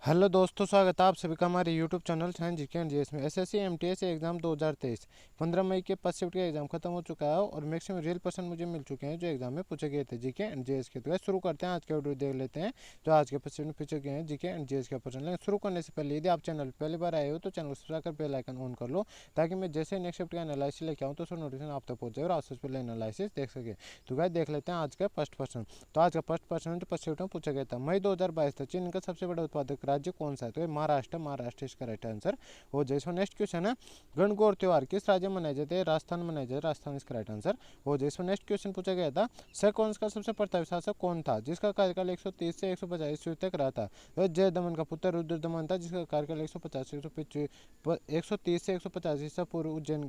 Hello दोस्तों, स्वागत है आप सभी का हमारे YouTube channel science GK and GS में। एसएससी एमटीएस एग्जाम 2023 15 मई के 5 शिफ्ट का एग्जाम खत्म हो चुका है और मैक्सिमम रियल पर्सन मुझे मिल चुके हैं जो एग्जाम में पूछे गए थे जीके एंड जीएस के। तो guys, शुरू करते हैं आज का वीडियो, देख लेते हैं जो आज के 5 शिफ्ट में पूछे गए हैं जीके एंड जीएस के क्वेश्चन। लेकिन शुरू करने से पहले यदि आप चैनल पहली बार आए हो तो चैनल को सब्सक्राइब कर बेल आइकन ऑन कर लो, ताकि मैं जैसे नेक्स्ट शिफ्ट का एनालिसिस लेके आऊँ तो उसका नोटिफिकेशन आप तक पहुंच जाए और आप सबसे पहले एनालिसिस देख सके। तो गाइस देख लेते हैं आज का फर्स्ट क्वेश्चन। तो आज का फर्स्ट क्वेश्चन तो 5 शिफ्ट में पूछा गया था, मई 2022 तक चीन का सबसे बड़ा उत्पादक राज्य कौन सा है? तो महाराष्ट्र इसका राइट आंसर हो जाए। इसमें नेक्स्ट क्वेश्चन है, गणगौर त्योहार किस राज्य में मनाए जाते हैं? राजस्थान मनाए जाते, राजस्थान इसका राइट आंसर हो जाए। इसमें नेक्स्ट क्वेश्चन पूछा गया था, शक का सबसे प्रतापी शासक कौन था जिसका कार्यकाल 130 से 150 ईस्वी तक रहा था? तो जय दमन का पुत्र रुद्रदमन था जिसका कार्यकाल 130 से 150 ईसा पूर्व उज्जैन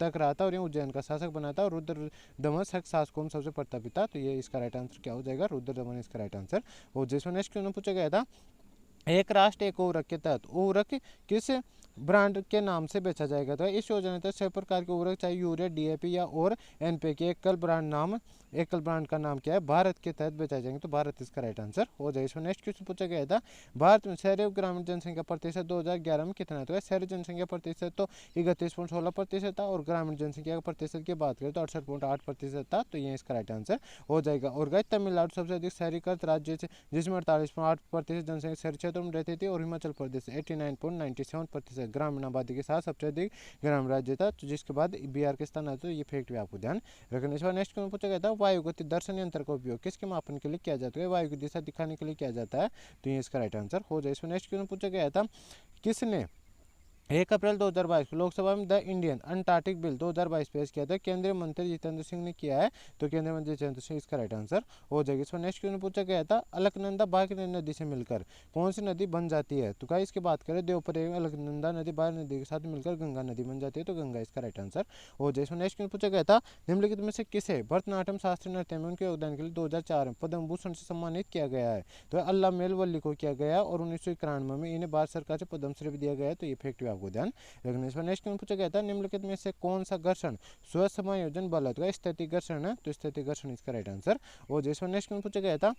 तक रहा था और ये उज्जैन का शासक बना था। और रुद्रदमन शासकों में सबसे प्रतापी था, तो ये इसका राइट आंसर क्या हो जाएगा? रुद्रदमन इसका राइट आंसर हो। जिसमें नेक्स्ट क्वेश्चन पूछा गया था, एक राष्ट्र एक उर्वरक के तहत उर्वरक किस ब्रांड के नाम से बेचा जाएगा? तो इस योजना के तहत सभी प्रकार के उर्वरक चाहे यूरिया, डीएपी या और एनपीके एकल ब्रांड का नाम क्या है? भारत के तहत बेचा जाएंगे, तो भारत इसका राइट आंसर हो जाए। इसमें नेक्स्ट क्वेश्चन पूछा गया था, भारत में शहरी और ग्रामीण जनसंख्या प्रतिशत 2011 में कितना है? तो शहरी जनसंख्या प्रतिशत तो 31.16% था और ग्रामीण जनसंख्या का प्रतिशत की बात करें तो 68.8% था, तो ये इसका राइट आंसर हो जाएगा। और गाइस तमिलनाडु सबसे अधिक शहरीकृत राज्य जिसमें 48.8% जनसंख्या शहरी क्षेत्रों में रहती थी और हिमाचल प्रदेश 89.97% ग्रामीण आबादी के साथ सबसे अधिक ग्रामीण राज्य था, तो जिसके बाद बिहार के स्थान आते, तो ये फैक्ट भी आपको ध्यान रखना। इस बार नेक्स्ट क्वेश्चन पूछा गया था, वायुगति दर्शन यंत्र का उपयोग किसके मापन के लिए किया जाता है? वायु की दिशा दिखाने के लिए किया जाता है, तो ये इसका राइट आंसर हो जाए। इसमें नेक्स्ट क्वेश्चन पूछा गया था, किसने 1 अप्रैल 2022 को लोकसभा में द इंडियन अंटार्कटिक बिल 2022 पेश किया था? केंद्रीय मंत्री जितेंद्र सिंह ने किया है, तो केंद्रीय मंत्री जितेंद्र सिंह इसका राइट आंसर हो जाएगा। इसमें नेक्स्ट क्वेश्चन पूछा गया था, अलकनंदा भागीरथी नदी से मिलकर कौन सी नदी बन जाती है? तो क्या इसकी बात करें, देवप्रयाग में अलकनंदा नदी भागीरथी नदी के साथ मिलकर गंगा नदी बन जाती है, तो गंगा इसका राइट आंसर हो जाए। इसमें नेक्स्ट क्वेश्चन पूछा गया था, निम्नलिखित में से किसे भरतनाट्यम शास्त्रीय नृत्य में उनके योगदान के लिए 2004 में पद्म भूषण से सम्मानित किया गया है? तो अल्लाह मेलवल्ली को किया गया और 1991 में इन्हें भारत सरकार से पद्मश्री भी दिया गया है, तो ये फैक्ट भी आपको ध्यान रखना। इसमें नेक्स्ट क्वेश्चन पूछा गया था, निम्नलिखित में से कौन सा घर्षण स्व समायोजन बल है? स्थैतिक घर्षण है, तो स्थैतिक घर्षण इसका राइट आंसर। और जिसमें नेक्स्ट क्वेश्चन पूछा गया था,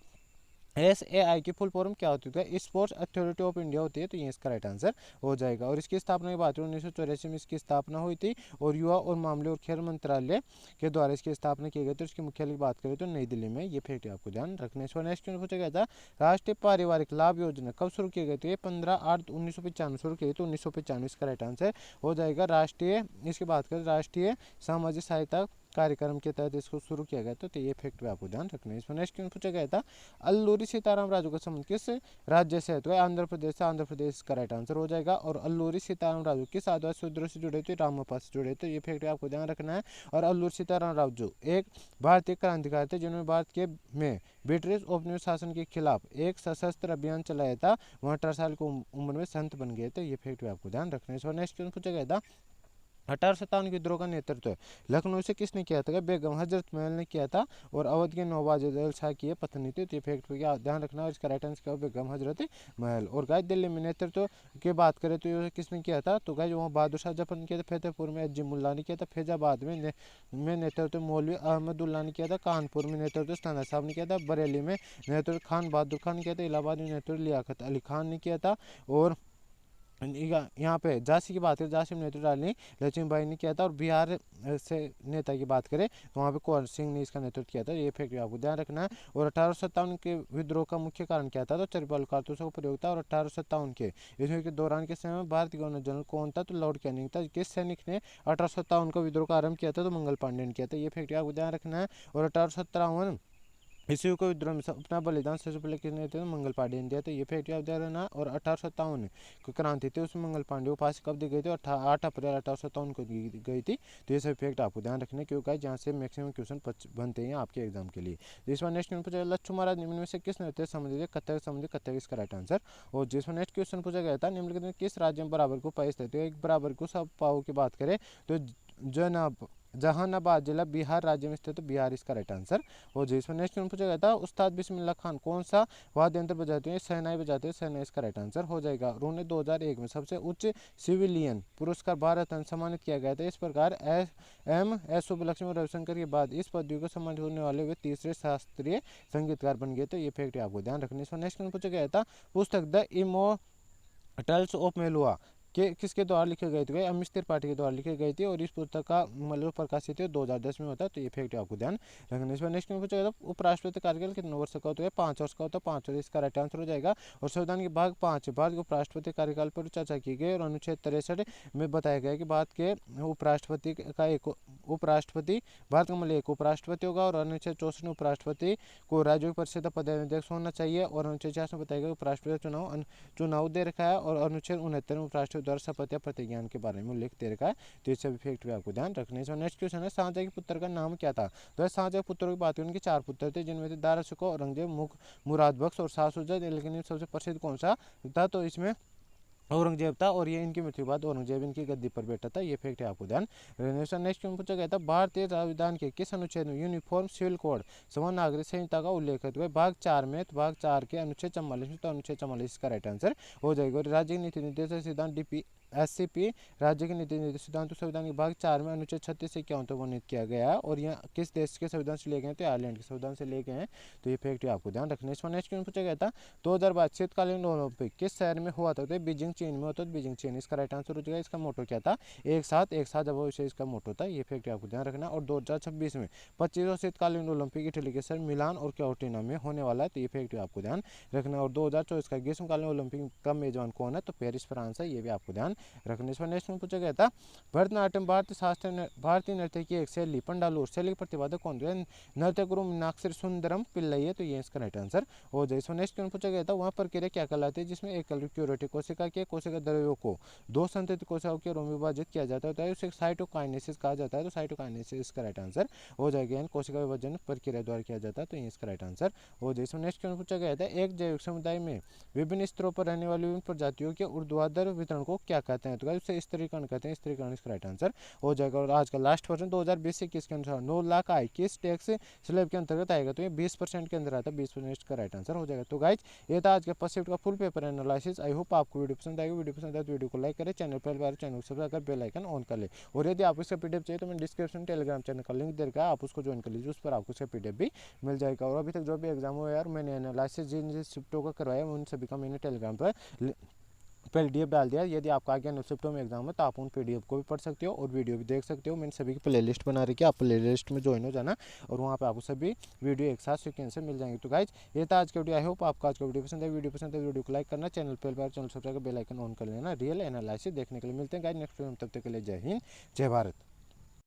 SAI की फुल फॉर्म क्या होती है? स्पोर्ट्स अथॉरिटी ऑफ इंडिया होती है, तो ये इसका राइट आंसर हो जाएगा। और इसकी स्थापना की बात करें 1984 में इसकी स्थापना हुई थी और युवा और मामले और खेल मंत्रालय के द्वारा इसकी स्थापना की गई थी। इसकी मुख्यालय की बात करें तो नई दिल्ली में, ये फैक्ट आपको ध्यान रखना है। नेक्स्ट क्वेश्चन पूछा गया था, राष्ट्रीय पारिवारिक लाभ योजना कब शुरू की गई थी? 15/8/1995 शुरू की गई, तो 1995 इसका राइट आंसर हो जाएगा। राष्ट्रीय इसकी बात करें राष्ट्रीय सामाजिक सहायता कार्यक्रम के तहत इसको शुरू किया गया, तो ये फैक्ट भी आपको ध्यान रखना है। इसमें नेक्स्ट क्वेश्चन पूछा गया था, अल्लूरी सीताराम राजू का संबंध किस राज्य से है? तो आंध्र प्रदेश से, आंध्र प्रदेश का राइट आंसर हो जाएगा। और अल्लूरी सीताराम राजू किस आदिवासी सूत्रों से जुड़े थे? रामपा से जुड़े थे, ये फैक्ट आपको ध्यान रखना है। और अल्लूरी सीताराम राजू एक भारतीय क्रांतिकारी थे जिन्होंने भारत के में ब्रिटिश उपनिवेश शासन के खिलाफ एक सशस्त्र अभियान चलाया था। वह 18 साल की उम्र में संत बन गए थे, ये फैक्ट भी आपको ध्यान रखना है। नेक्स्ट क्वेश्चन पूछा गया था, 1857 विद्रोह का नेतृत्व लखनऊ से किसने किया था? बेगम हजरत महल ने किया था और अवध के नवाब आदिल शाह की पत्नी थी, तो फैक्ट पे ध्यान रखना। और इसका राइट आंसर क्या हो? बेगम हजरत महल। और गाय दिल्ली में नेतृत्व की बात करें तो ये किसने किया था? तो गाय वहाँ बहादुर शाह जफर ने किया था, फतेहपुर में अजीमुल्ला ने किया था, फैजाबाद में नेतृत्व मौलवी अहमदुल्ला ने किया था, कानपुर में नेतृत्व सना साहब ने किया था, बरेली में नेतृत्व खान बहादुर खान ने किया था, इलाहाबाद में नेतृत्व लियाकत अली खान ने किया था। और यहाँ पे झांसी की बात करें, झांसी में नेतृत्व रानी लक्ष्मीबाई ने किया था। और बिहार से नेता की बात करें तो वहाँ पे कुंवर सिंह ने इसका नेतृत्व किया था, ये फैक्ट आपको ध्यान रखना है। और 1857 के विद्रोह का मुख्य कारण क्या था? तो चरबल कारतूसों का प्रयोग था। और 1857 के इसमें के दौरान के समय में भारतीय गवर्नर जनरल कौन था? तो लॉर्ड कैनिंग था। किस सैनिक ने 1857 का विद्रोह का आरंभ किया था? तो मंगल पांडे ने किया था, ये फैक्ट आपको ध्यान रखना है। और 1857 इसी को विद्रोह में अपना बलिदान सबसे पहले किसने दिया? मंगल पांडे ने दिया, तो ये फैक्ट याद रहना। और 1857 को क्रांति थी उसमें मंगल पांडे को फांसी कब दी गई थी? 8 अप्रैल 1857 को दी गई थी, तो ये सब फैक्ट आपको ध्यान रखने क्योंकि जहाँ से मैक्सिमम क्वेश्चन बनते हैं आपके एग्जाम के लिए। तो इस बार नेक्स्ट क्वेश्चन पूछा, लच्छू महाराज निम्न में से किस नृत्य संबंधित है? कथक संबंधित, कथक इसका राइट आंसर। और जिसमें नेक्स्ट क्वेश्चन पूछा गया था, निम्नलिखित में किस राज्य में बराबर को पाई स्थित है? एक बराबर को सब पाओ की बात करें तो जनाब जहानाबाद जिला बिहार राज्य में स्थित, बिहार इसका राइट आंसर हो जाए। इसमें नेक्स्ट क्वेश्चन पूछा गया था उस्ताद बिस्मिल्लाह खान कौन सा वाद्य यंत्र बजाते हैं, शहनाई बजाते हैं, शहनाई इसका राइट आंसर हो जाएगा। उन्होंने 2001 में सबसे उच्च सिविलियन पुरस्कार भारत रत्न सम्मानित किया गया था। इस प्रकार एम एस सुब्बलक्ष्मी और रविशंकर के बाद इस पदवी को सम्मानित होने वाले वे तीसरे शास्त्रीय संगीतकार बन गए। तो ये फैक्ट आपको ध्यान रखने। इसमें नेक्स्ट क्वेश्चन पूछा गया था पुस्तक द इमोर्टल्स ऑफ मेलुआ के किसके द्वारा लिखे गए थे, अमिश त्रिपाठी के द्वारा लिखी गई थी और इस पुस्तक का मतलब प्रकाशित 2010 में होता है। तो ये फैक्ट आपको ध्यान रखना। इसमें नेक्स्ट में पूछा गया था उपराष्ट्रपति कार्यकाल कितने वर्ष का होता है, 5 वर्ष का होता है, 5 वर्ष इसका राइट आंसर हो जाएगा। और संविधान के भाग 5 भारत के उपराष्ट्रपति कार्यकाल पर चर्चा की गई और अनुच्छेद 63 में बताया गया कि भारत के उपराष्ट्रपति का एक उपराष्ट्रपति भारत का मतलब एक उपराष्ट्रपति होगा और अनुच्छेद 64 में उपराष्ट्रपति को राज्यों की परिषद का पदाध्यक्ष होना चाहिए और अनुच्छेद 66 में बताया गया उपराष्ट्रपति चुनाव दे रखा है और अनुच्छेद 69 में उपराष्ट्रपति द्वारा शपथ या प्रतिज्ञान के बारे में उल्लेख दे रखा है। तो इस सभी फैक्ट भी आपको ध्यान रखने से। नेक्स्ट क्वेश्चन है शाहजहां के पुत्र का नाम क्या था। तो शाहजहां के पुत्रों की बात करें, उनके 4 पुत्र थे जिनमें से दारा शिकोह, औरंगजेब, मुराद बख्श और शाह शुजा, लेकिन सबसे प्रसिद्ध कौन सा था, तो इसमें औरंगजेब था और ये इनकी मृत्यु के बाद औरंगजेब इनकी गद्दी पर बैठा था। ये फैक्ट है आपको ध्यान रखने से। नेक्स्ट क्वेश्चन पूछा गया था भारतीय संविधान के किस अनुच्छेद में यूनिफॉर्म सिविल कोड समान नागरिक संहिता का उल्लेख है, भाग 4 में, तो भाग 4 के अनुच्छेद 44 में, तो अनुच्छेद 44 का राइट आंसर हो जाएगा। और राज्य की नीति निर्देशक सिद्धांत DPSCP राज्य के नीति निर्देशक सिद्धांत संविधान के भाग 4 में अनुच्छेद 36 से 51 तक वर्णित किया गया है और यह किस देश के संविधान से लिए गए, तो आयरलैंड के संविधान से लिए गए हैं। तो ये फैक्ट आपको ध्यान रखने। इसमें नेक्स्ट क्वेश्चन पूछा गया था 2022 शीतकालीन ओलंपिक किस शहर में हुआ था, तो बीजिंग चीन में होता है, बीजिंग चीन इसका राइट आंसर हो जाएगा। इसका मोटो क्या था, एक साथ जब भविष्य इसका मोटो था। ये फैक्ट आपको ध्यान रखना। और 2026 में 25वां शीतकालीन ओलंपिक इटली के शहर मिलान और क्योटिना में होने वाला है। तो ये फैक्ट आपको ध्यान रखना। और 2024 का ग्रीष्मकालीन ओलंपिक का मेजबान कौन है, तो पेरिस फ्रांस है। ये भी आपको ध्यान रखने। इसमें नेक्स्ट में पूछा गया था भरतनाट्यम भारतीय नृत्य की एक शैली पंडालूर शैली के प्रतिपादक कौन थे, नृत्य गुरु मीनाक्षी सुंदरम पिल्लई है। तो ये इसका राइट आंसर हो जाए। इसमें नेक्स्ट पूछा गया था वहाँ प्रक्रिया क्या कहलाती है जिसमें एक क्यूरेटिव कोशिका के कोशिका द्रव्यों को 2 संतृप्त कोशिकाओं के रूप में विभाजित किया जाता है, उसे साइटोकाइनेसिस कहा जाता है। तो साइटोकाइनेसिस इसका राइट आंसर हो जाएगा। कोशिका विभाजन प्रक्रिया द्वारा किया जाता है। तो ये इसका राइट आंसर हो जाए। इसमें नेक्स्ट क्वेश्चन पूछा गया था एक जैविक समुदाय में विभिन्न स्तरों पर रहने वाली विभिन्न प्रजातियों के ऊर्ध्वाधर वितरण को क्या कहते हैं, तो उसे स्त्रीकरण कहते हैं। स्त्रीकरण इसका राइट आंसर हो जाएगा। और आज का लास्ट क्वेश्चन 2020-21 के अनुसार 9 लाख आय किस टैक्स स्लैब के अंतर्गत आएगा, तो ये 20% के अंदर आता है। 20% का राइट आंसर हो जाएगा। तो गाइज ये था आज के फर्स्ट शिफ्ट का full paper analysis. I hope आपको वीडियो पसंद आएगा। वीडियो पसंद आए तो वीडियो को लाइक करें, चैनल पर बार चैनल को सब्सक्राइब कर बेल आइकन ऑन कर ले। और यदि आपको इसका पीडीएफ चाहिए तो मैं डिस्क्रिप्शन टेलीग्राम चैनल का लिंक दे रखा है, आप उसको ज्वाइन कर लीजिए, उस पर आपको इसका पीडीएफ भी मिल जाएगा। और अभी तक जो भी एग्जाम हुआ यार मैंने एनालिसिस जिन शिफ्टों का करवाया उन सभी का मैंने टेलीग्राम पर पीडीएफ डाल दिया। यदि आपका आगे शिफ्टों में एग्जाम है तो आप उन पीडीएफ को भी पढ़ सकते हो और वीडियो भी देख सकते हो। मैंने सभी की प्लेलिस्ट बना रखी है, आप प्लेलिस्ट में ज्वाइन हो जाना और वहाँ पे आपको सभी वीडियो एक साथ सीक्वेंस से मिल जाएंगे। तो गाइज ये था आज का वीडियो। आई होप आपका आज का वीडियो पसंद है। वीडियो को लाइक करना, चैनल पर channel subscribe bell icon on कर लेना। रियल एनालिसिस देखने के लिए मिलते हैं गाइज नेक्स्ट वीडियो में। तब तक के लिए जय हिंद, जय भारत।